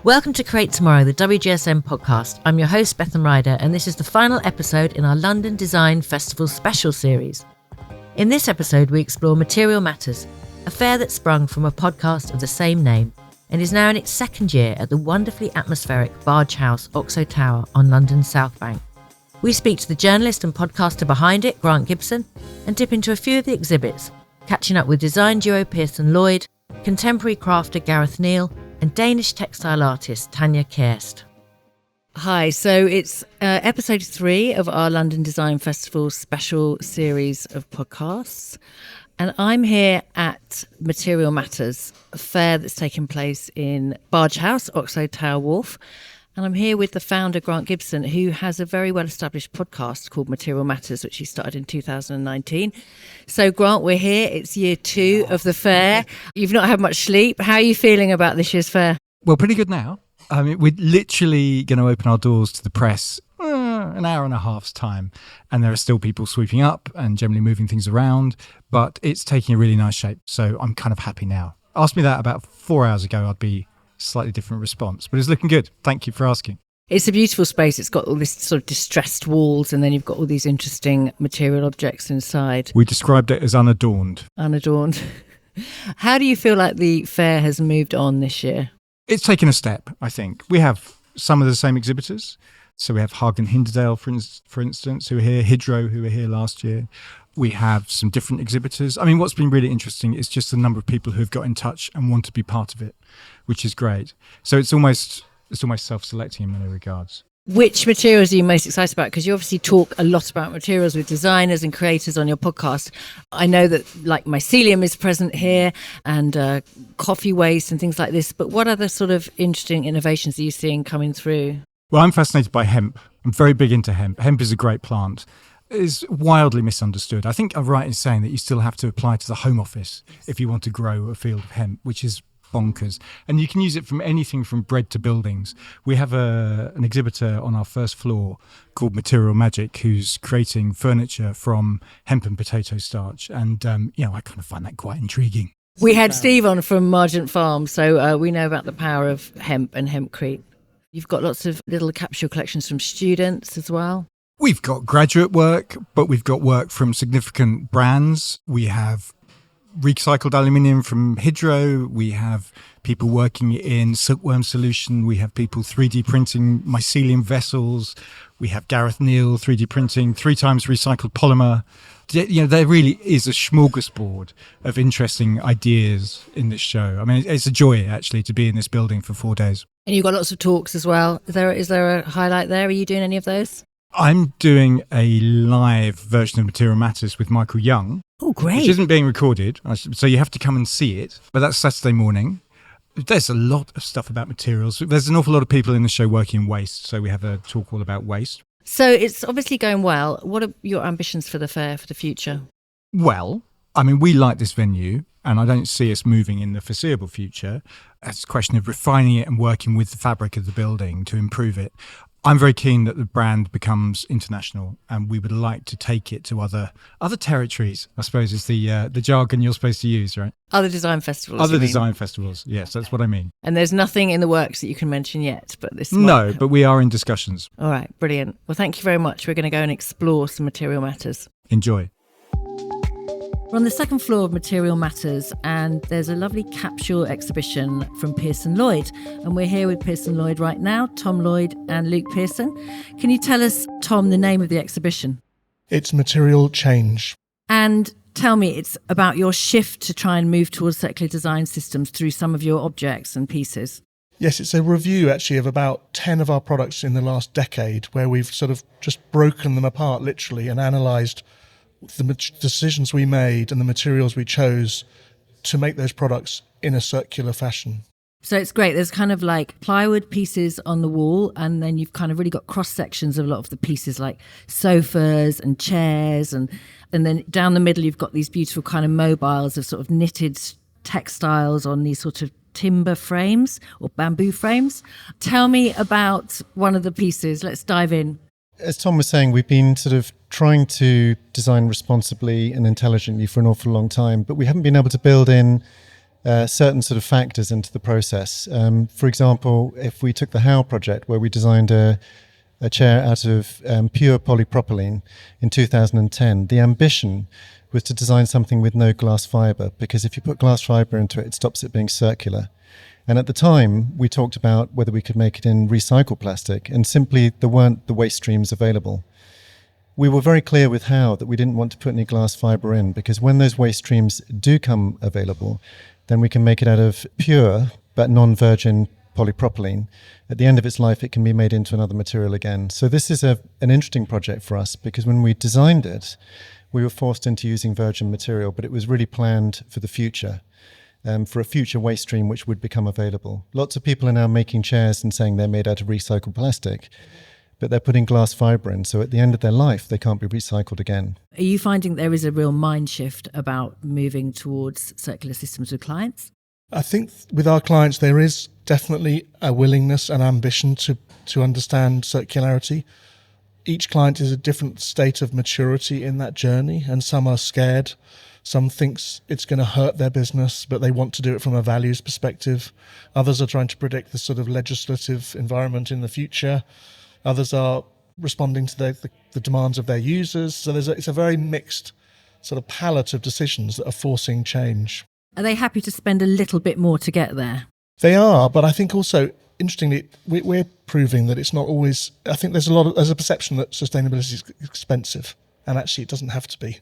Welcome to Create Tomorrow, the WGSN podcast. I'm your host, Bethan Ryder, and this is the final episode in our London Design Festival special series. In this episode, we explore Material Matters, a fair that sprung from a podcast of the same name and is now in its second year at the wonderfully atmospheric Barge House, Oxo Tower on London's South Bank. We speak to the journalist and podcaster behind it, Grant Gibson, and dip into a few of the exhibits, catching up with design duo Pearson Lloyd, contemporary crafter Gareth Neal, and Danish textile artist Tanja Kjærst. Hi, so it's episode 3 of our London Design Festival special series of podcasts. And I'm here at Material Matters, a fair that's taking place in Barge House, Oxo Tower Wharf. And I'm here with the founder, Grant Gibson, who has a very well-established podcast called Material Matters, which he started in 2019. So, Grant, we're here. It's year 2 of the fair. You've not had much sleep. How are you feeling about this year's fair? Well, pretty good now. I mean, we're literally going to open our doors to the press an hour and a half's time, and there are still people sweeping up and generally moving things around, but it's taking a really nice shape. So I'm kind of happy now. Ask me that about 4 hours ago, I'd be slightly different response, but it's looking good. Thank you for asking. It's a beautiful space. It's got all this sort of distressed walls, and then you've got all these interesting material objects inside. We described it as unadorned. Unadorned. How do you feel like the fair has moved on this year? It's taken a step, I think. We have some of the same exhibitors. So we have Hagen Hinderdale, for instance, who are here, Hydro, who were here last year. We have some different exhibitors. I mean, what's been really interesting is just the number of people who have got in touch and want to be part of it, which is great. So it's almost self-selecting in many regards. Which materials are you most excited about? Because you obviously talk a lot about materials with designers and creators on your podcast. I know that like mycelium is present here and coffee waste and things like this. But what other sort of interesting innovations are you seeing coming through? Well, I'm fascinated by hemp. I'm very big into hemp. Hemp is a great plant. It's wildly misunderstood. I think I'm right in saying that you still have to apply to the Home Office if you want to grow a field of hemp, which is bonkers. And you can use it from anything from bread to buildings. We have an exhibitor on our first floor called Material Magic who's creating furniture from hemp and potato starch. And, I kind of find that quite intriguing. We had Steve on from Margent Farm, so we know about the power of hemp and hempcrete. You've got lots of little capsule collections from students as well. We've got graduate work, but we've got work from significant brands. We have recycled aluminium from Hydro. We have people working in silkworm solution. We have people 3D printing mycelium vessels. We have Gareth Neal 3D printing 3 times recycled polymer. There really is a smorgasbord of interesting ideas in this show. I mean, it's a joy, actually, to be in this building for 4 days. And you've got lots of talks as well. Is there a highlight there? Are you doing any of those? I'm doing a live version of Material Matters with Michael Young. Oh, great. Which isn't being recorded, so you have to come and see it. But that's Saturday morning. There's a lot of stuff about materials. There's an awful lot of people in the show working in waste, so we have a talk all about waste. So it's obviously going well. What are your ambitions for the fair for the future? Well, I mean, we like this venue, and I don't see us moving in the foreseeable future. It's a question of refining it and working with the fabric of the building to improve it. I'm very keen that the brand becomes international, and we would like to take it to other territories, I suppose is the jargon you're supposed to use, right? Other design festivals. Other design festivals, yes, that's what I mean. And there's nothing in the works that you can mention yet, but this No, but we are in discussions. All right, brilliant. Well, thank you very much. We're going to go and explore some Material Matters. Enjoy. We're on the second floor of Material Matters, and there's a lovely capsule exhibition from Pearson Lloyd. And we're here with Pearson Lloyd right now, Tom Lloyd and Luke Pearson. Can you tell us, Tom, the name of the exhibition? It's Material Change. And tell me, it's about your shift to try and move towards circular design systems through some of your objects and pieces. Yes, it's a review actually of about 10 of our products in the last decade, where we've sort of just broken them apart literally and analysed the decisions we made and the materials we chose to make those products in a circular fashion. So it's great. There's kind of like plywood pieces on the wall, and then you've kind of really got cross sections of a lot of the pieces like sofas and chairs, and then down the middle you've got these beautiful kind of mobiles of sort of knitted textiles on these sort of timber frames or bamboo frames. Tell me about one of the pieces. Let's dive in. As Tom was saying, we've been sort of trying to design responsibly and intelligently for an awful long time, but we haven't been able to build in certain sort of factors into the process. For example, if we took the How project, where we designed a chair out of pure polypropylene in 2010, the ambition was to design something with no glass fibre, because if you put glass fibre into it, it stops it being circular. And at the time, we talked about whether we could make it in recycled plastic, and simply there weren't the waste streams available. We were very clear with How that we didn't want to put any glass fibre in, because when those waste streams do come available, then we can make it out of pure but non-virgin polypropylene. At the end of its life, it can be made into another material again. So this is an interesting project for us, because when we designed it, we were forced into using virgin material, but it was really planned for the future. For a future waste stream which would become available. Lots of people are now making chairs and saying they're made out of recycled plastic, but they're putting glass fibre in, so at the end of their life they can't be recycled again. Are you finding there is a real mind shift about moving towards circular systems with clients? I think with our clients there is definitely a willingness and ambition to understand circularity. Each client is a different state of maturity in that journey, and some are scared. Some thinks it's going to hurt their business, but they want to do it from a values perspective. Others are trying to predict the sort of legislative environment in the future. Others are responding to the demands of their users. So it's a very mixed sort of palette of decisions that are forcing change. Are they happy to spend a little bit more to get there? They are, but I think also, interestingly, we're proving that it's not always. I think there's a perception that sustainability is expensive, and actually it doesn't have to be.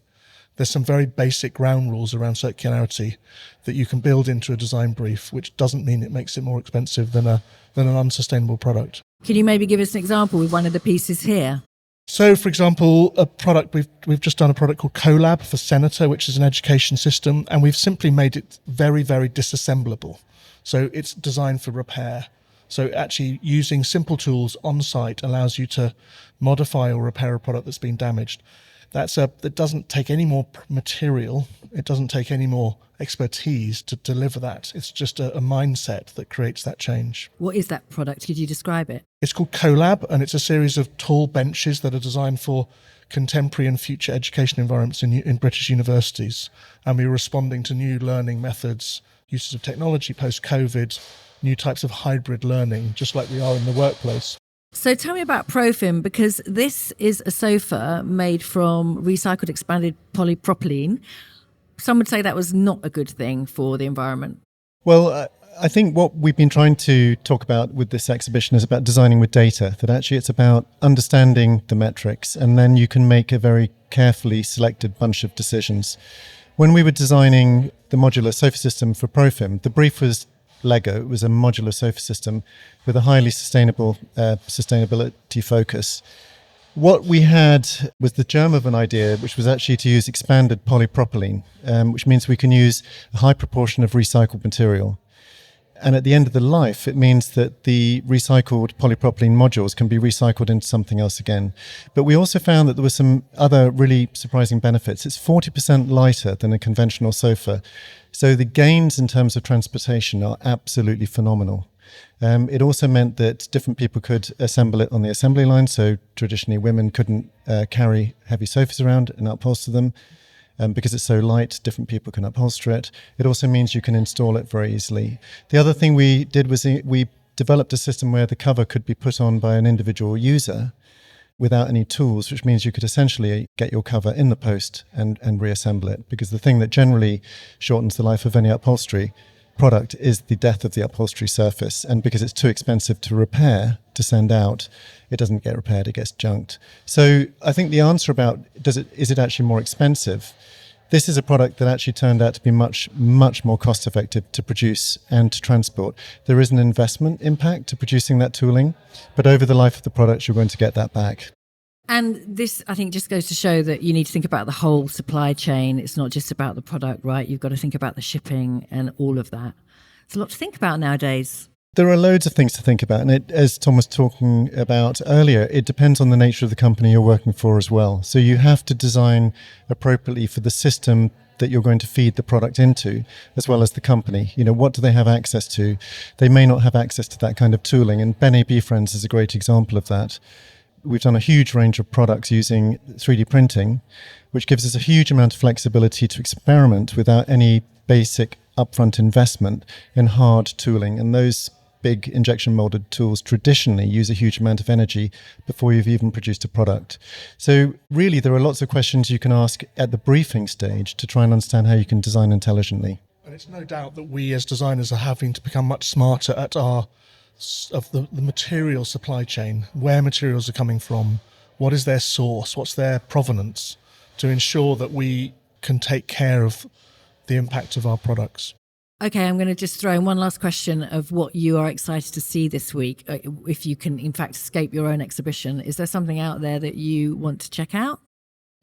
There's some very basic ground rules around circularity that you can build into a design brief, which doesn't mean it makes it more expensive than an unsustainable product. Can you maybe give us an example with one of the pieces here? So, for example, a product we've just done a product called CoLab for Senator, which is an education system, and we've simply made it very, very disassemblable. So it's designed for repair. So actually using simple tools on site allows you to modify or repair a product that's been damaged. That doesn't take any more material. It doesn't take any more expertise to deliver that. It's just a mindset that creates that change. What is that product? Could you describe it? It's called CoLab, and it's a series of tall benches that are designed for contemporary and future education environments in British universities. And we're responding to new learning methods, uses of technology post-COVID, new types of hybrid learning, just like we are in the workplace. So tell me about Profim, because this is a sofa made from recycled expanded polypropylene. Some would say that was not a good thing for the environment. Well, I think what we've been trying to talk about with this exhibition is about designing with data, that actually it's about understanding the metrics, and then you can make a very carefully selected bunch of decisions. When we were designing the modular sofa system for Profim, the brief was Lego. It was a modular sofa system with a highly sustainability focus. What we had was the germ of an idea, which was actually to use expanded polypropylene, which means we can use a high proportion of recycled material. And at the end of the life, it means that the recycled polypropylene modules can be recycled into something else again. But we also found that there were some other really surprising benefits. It's 40% lighter than a conventional sofa. So the gains in terms of transportation are absolutely phenomenal. It also meant that different people could assemble it on the assembly line. So traditionally women couldn't carry heavy sofas around and upholster them. Because it's so light, different people can upholster it. It also means you can install it very easily. The other thing we did was we developed a system where the cover could be put on by an individual user without any tools, which means you could essentially get your cover in the post and reassemble it. Because the thing that generally shortens the life of any upholstery product is the death of the upholstery surface. And because it's too expensive to repair, to send out, it doesn't get repaired, it gets junked. So I think the answer about is it actually more expensive? This is a product that actually turned out to be much, much more cost effective to produce and to transport. There is an investment impact to producing that tooling, but over the life of the product, you're going to get that back. And this, I think, just goes to show that you need to think about the whole supply chain. It's not just about the product, right? You've got to think about the shipping and all of that. It's a lot to think about nowadays. There are loads of things to think about. And as Tom was talking about earlier, it depends on the nature of the company you're working for as well. So you have to design appropriately for the system that you're going to feed the product into, as well as the company. You know, what do they have access to? They may not have access to that kind of tooling. And Ben A.B. Friends is a great example of that. We've done a huge range of products using 3D printing, which gives us a huge amount of flexibility to experiment without any basic upfront investment in hard tooling. And those big injection molded tools traditionally use a huge amount of energy before you've even produced a product. So really, there are lots of questions you can ask at the briefing stage to try and understand how you can design intelligently. And it's no doubt that we as designers are having to become much smarter at the material supply chain, where materials are coming from, what is their source, what's their provenance, to ensure that we can take care of the impact of our products. Okay, I'm going to just throw in one last question of what you are excited to see this week, if you can, in fact, escape your own exhibition. Is there something out there that you want to check out?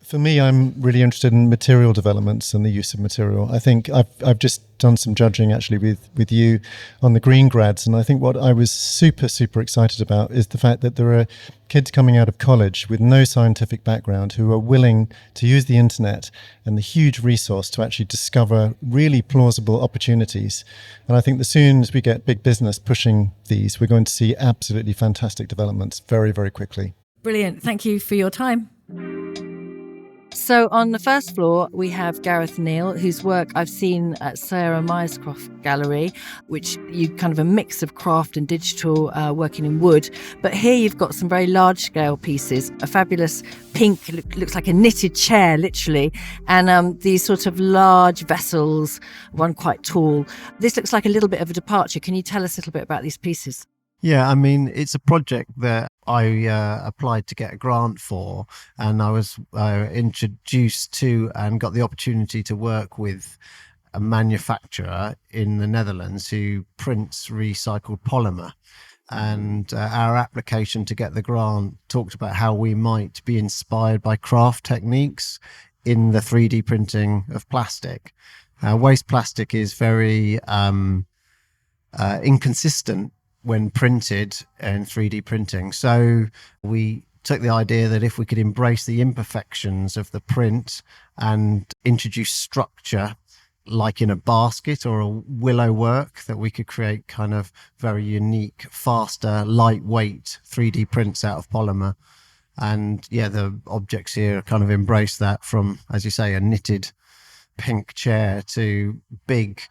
For me, I'm really interested in material developments and the use of material. I think I've just done some judging actually with you on the Green Grads, and I think what I was super excited about is the fact that there are kids coming out of college with no scientific background who are willing to use the internet and the huge resource to actually discover really plausible opportunities. And I think as soon as we get big business pushing these, we're going to see absolutely fantastic developments very quickly. Brilliant. Thank you for your time. So on the first floor, we have Gareth Neal, whose work I've seen at Sarah Myerscroft Gallery, which you kind of a mix of craft and digital, working in wood. But here you've got some very large scale pieces, a fabulous pink, looks like a knitted chair, literally, and these sort of large vessels, one quite tall. This looks like a little bit of a departure. Can you tell us a little bit about these pieces? Yeah, I mean, it's a project that I applied to get a grant for, and I was introduced to and got the opportunity to work with a manufacturer in the Netherlands who prints recycled polymer. And our application to get the grant talked about how we might be inspired by craft techniques in the 3D printing of plastic. Waste plastic is very inconsistent when printed in 3D printing. So we took the idea that if we could embrace the imperfections of the print and introduce structure, like in a basket or a willow work, that we could create kind of very unique, faster, lightweight 3D prints out of polymer. And yeah, the objects here kind of embrace that, from, as you say, a knitted pink chair to big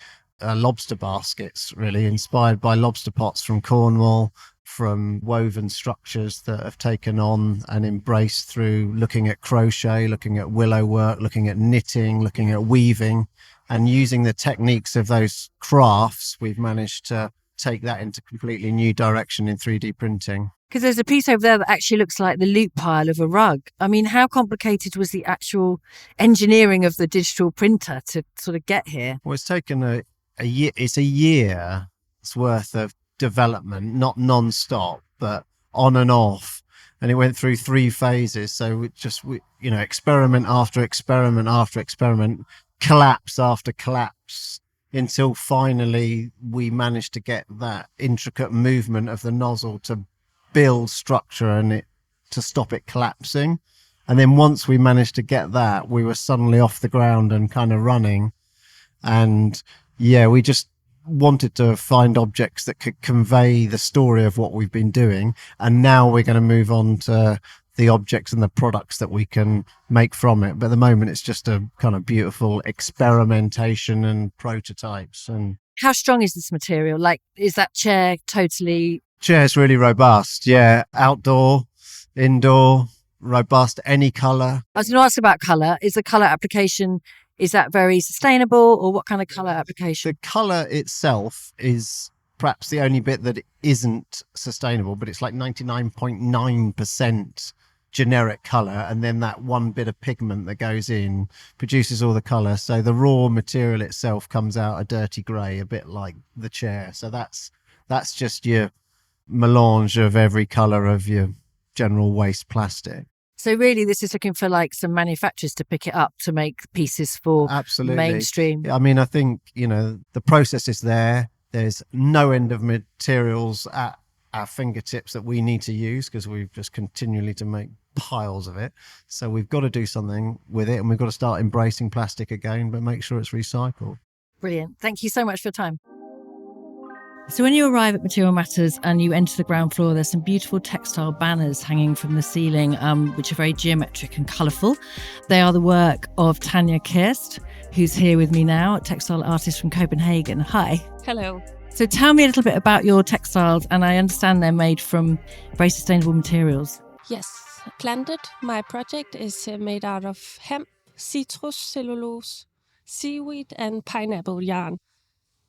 lobster baskets, really inspired by lobster pots from Cornwall, from woven structures that have taken on and embraced through looking at crochet, looking at willow work, looking at knitting, looking at weaving, and using the techniques of those crafts, we've managed to take that into a completely new direction in 3D printing. Because there's a piece over there that actually looks like the loop pile of a rug. I mean, how complicated was the actual engineering of the digital printer to sort of get here? Well, it's taken a year. It's a year's worth of development, not non-stop, but on and off. And it went through 3 phases. So experiment after experiment after experiment, collapse after collapse, until finally we managed to get that intricate movement of the nozzle to build structure and it to stop it collapsing. And then once we managed to get that, we were suddenly off the ground and kind of running. And yeah, we just wanted to find objects that could convey the story of what we've been doing. And now we're going to move on to the objects and the products that we can make from it. But at the moment, it's just a kind of beautiful experimentation and prototypes. And how strong is this material? Like, is that chair totally... Chair's really robust. Yeah. Outdoor, indoor, robust, any colour. I was going to ask about colour. Is the colour application, is that very sustainable, or what kind of colour application? The colour itself is perhaps the only bit that isn't sustainable, but it's like 99.9% generic colour. And then that one bit of pigment that goes in produces all the colour. So the raw material itself comes out a dirty grey, a bit like the chair. So that's just your melange of every colour of your general waste plastic. So really, this is looking for like some manufacturers to pick it up to make pieces for Absolutely. Mainstream. I mean, I think, the process is there. There's no end of materials at our fingertips that we need to use, because we've just continually to make piles of it. So we've got to do something with it, and we've got to start embracing plastic again, but make sure it's recycled. Brilliant. Thank you so much for your time. So when you arrive at Material Matters and you enter the ground floor, there's some beautiful textile banners hanging from the ceiling, which are very geometric and colourful. They are the work of Tanja Kirst, who's here with me now, a textile artist from Copenhagen. Hi. Hello. So tell me a little bit about your textiles, and I understand they're made from very sustainable materials. Yes, Planted, my project, is made out of hemp, citrus, cellulose, seaweed, and pineapple yarn.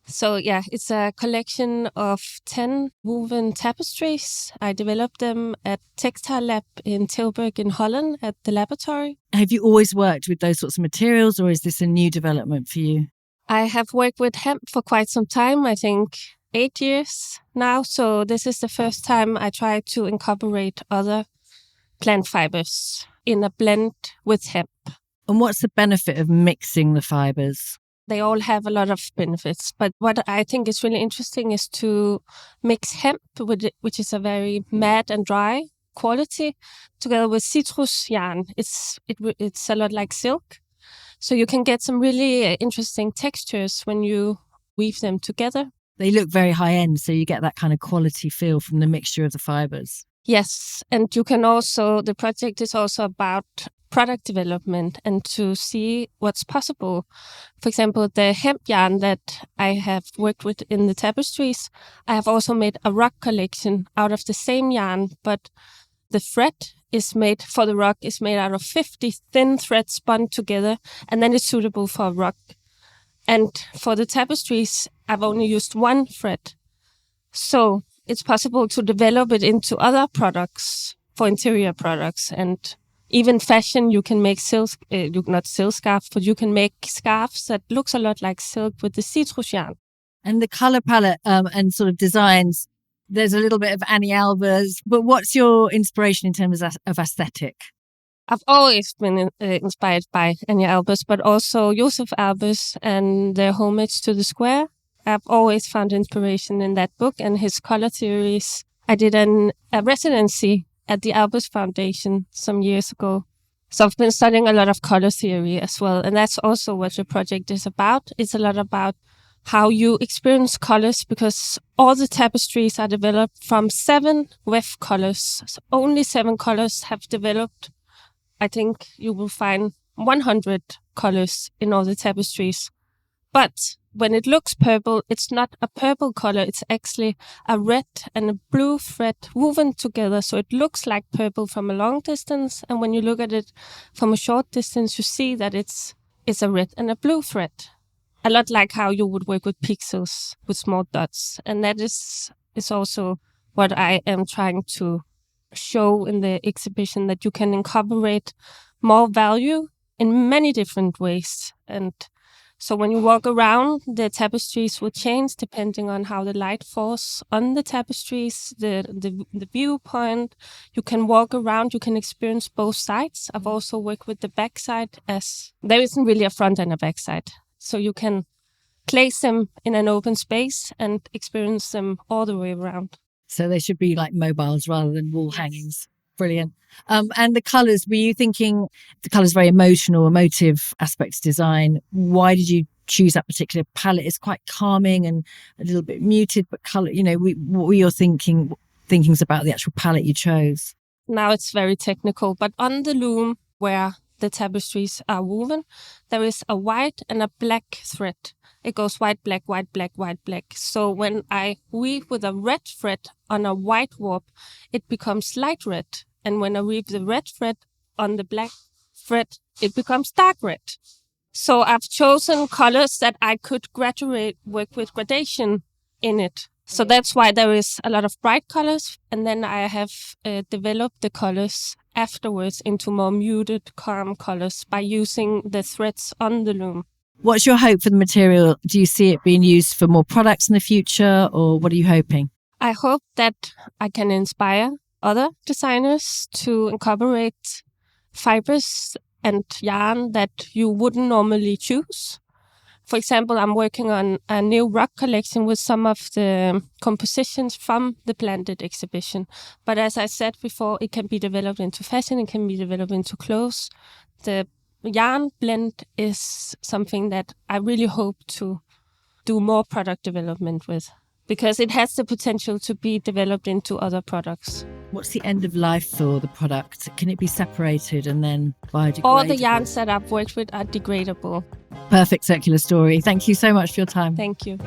So yeah, it's a collection of 10 woven tapestries. I developed them at Textile Lab in Tilburg in Holland at the laboratory. Have you always worked with those sorts of materials, or is this a new development for you? I have worked with hemp for quite some time, I think 8 years now. So this is the first time I try to incorporate other plant fibers in a blend with hemp. And what's the benefit of mixing the fibers? They all have a lot of benefits, but what I think is really interesting is to mix hemp, which is a very matte and dry quality, together with citrus yarn. It's a lot like silk, so you can get some really interesting textures when you weave them together. They look very high end, so you get that kind of quality feel from the mixture of the fibers. Yes, and you can also, the project is also about product development and to see what's possible. For example, the hemp yarn that I have worked with in the tapestries, I have also made a rug collection out of the same yarn, but the thread is made for the rug is made out of 50 thin threads spun together, and then it's suitable for a rug. And for the tapestries, I've only used one thread. So it's possible to develop it into other products, for interior products, and even fashion. You can make silk, not silk scarves, but you can make scarves that looks a lot like silk with the citrus yarn. And the colour palette and sort of designs, there's a little bit of Annie Albers, but what's your inspiration in terms of aesthetic? I've always been inspired by Annie Albers, but also Joseph Albers and their Homage to the Square. I've always found inspiration in that book and his color theories. I did a residency at the Albers Foundation some years ago. So I've been studying a lot of color theory as well. And that's also what the project is about. It's a lot about how you experience colors, because all the tapestries are developed from 7 weft colors. So only 7 colors have developed. I think you will find 100 colors in all the tapestries. But when it looks purple, it's not a purple color. It's actually a red and a blue thread woven together. So it looks like purple from a long distance. And when you look at it from a short distance, you see that it's a red and a blue thread. A lot like how you would work with pixels, with small dots. And that is also what I am trying to show in the exhibition, that you can incorporate more value in many different ways. And so when you walk around, the tapestries will change depending on how the light falls on the tapestries, the viewpoint. You can walk around, you can experience both sides. I've also worked with the back side, as there isn't really a front and a back side. So you can place them in an open space and experience them all the way around. So they should be like mobiles rather than wall hangings. Brilliant. And the colours, were you thinking the colours very emotive aspect to design? Why did you choose that particular palette? It's quite calming and a little bit muted, but colour, what were your thinkings about the actual palette you chose? Now it's very technical, but on the loom where the tapestries are woven, there is a white and a black thread. It goes white, black, white, black, white, black. So when I weave with a red thread on a white warp, it becomes light red. And when I weave the red thread on the black thread, it becomes dark red. So I've chosen colors that I could work with gradation in it. So that's why there is a lot of bright colors. And then I have developed the colors afterwards into more muted, calm colors by using the threads on the loom. What's your hope for the material? Do you see it being used for more products in the future, or what are you hoping? I hope that I can inspire other designers to incorporate fibers and yarn that you wouldn't normally choose. For example, I'm working on a new rug collection with some of the compositions from the Planted exhibition. But as I said before, it can be developed into fashion, it can be developed into clothes. The yarn blend is something that I really hope to do more product development with. because it has the potential to be developed into other products. What's the end of life for the product? Can it be separated and then biodegradable? All the yarns that I've worked with are degradable. Perfect circular story. Thank you so much for your time. Thank you.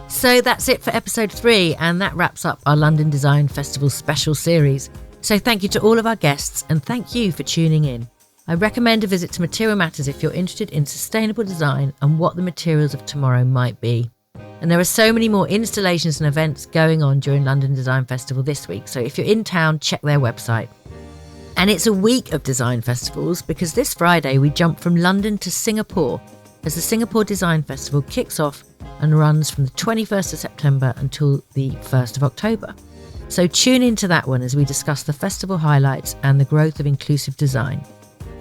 So that's it for episode 3, and that wraps up our London Design Festival special series. So thank you to all of our guests, and thank you for tuning in. I recommend a visit to Material Matters if you're interested in sustainable design and what the materials of tomorrow might be. And there are so many more installations and events going on during London Design Festival this week, so if you're in town, check their website. And it's a week of design festivals, because this Friday we jump from London to Singapore as the Singapore Design Festival kicks off and runs from the 21st of September until the 1st of October. So tune into that one as we discuss the festival highlights and the growth of inclusive design.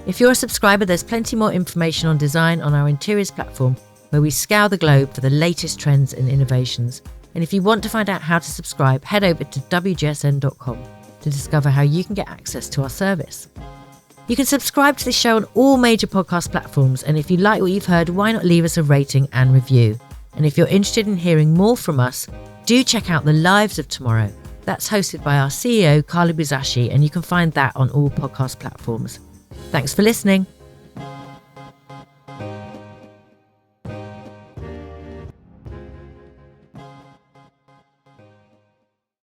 If you're a subscriber, there's plenty more information on design on our interiors platform, where we scour the globe for the latest trends and innovations. And if you want to find out how to subscribe, head over to wgsn.com to discover how you can get access to our service. You can subscribe to the show on all major podcast platforms, and if you like what you've heard, why not leave us a rating and review? And if you're interested in hearing more from us, do check out The Lives of Tomorrow. That's hosted by our CEO, Carla Buzashi, and you can find that on all podcast platforms. Thanks for listening.